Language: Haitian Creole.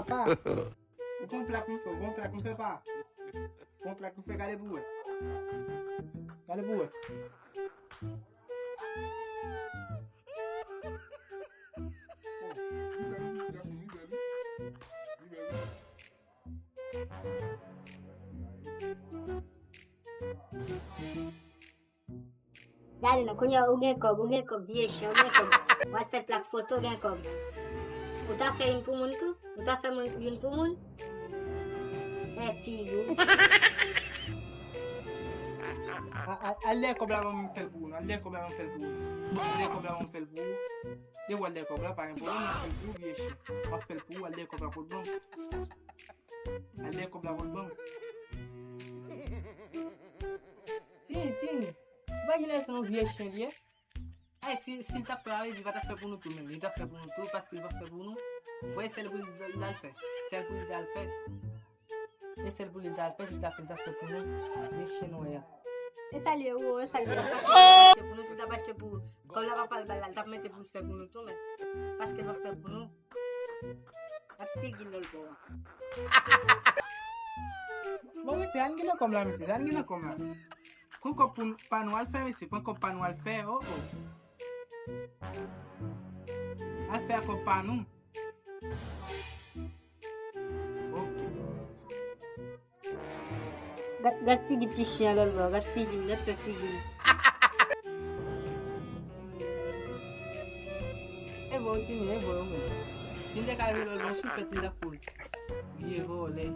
pa. Ou kon plak mwen fè, kon plak mwen fè pa. Kon plak mwen fè, gade pou wè. Gade pou wè. Gade nou, konya ou gen kob, diye chen, ou gen kob. Wad fè plak foto gen kob. Ou ta fè yon pou moun tou? Ou ta fè yon pou moun? Figou. Allez kob la mwen fèl pou nou, allez kob la mwen fèl pou nou. Allez kob la mwen fèl pou nou. De ou allez kob la, par exemple, mwen fèl pou, diye chen. Mwen fèl pou, allez kob la pou bon. Allez kob la pou bon. Tiens. Imagine se nou vie chen liye. Ay, si ta fè avè, il va ta fè pou nou tout men. Il ta fè pou nou tout, parce qu'il va fè pou nou. Voye, sel pou l'idal fè. Sel pou l'idal fè. E sel pou l'idal fè, si ta fè pou nou. Vie chen nou ya. E salye ou, e salye. Pour nous, si ta pa chè pou, comme la va pas le balal, ta mette pou fè pou nou tout men. Parce qu'il va fè pou nou. A figi lol pou. Bon, misi, an gina kom la, misi. An gina kom la. Pren kop panou al fè, misi. Pren kop panou al fè, oh. Al fè kop panou. Ok. Gat figi ti chen lol bro, gat fè figi. E bon, ti mi, e bon, mwen. Sin de ka lol, mwen sou fèt li la foul. Biye vo, le.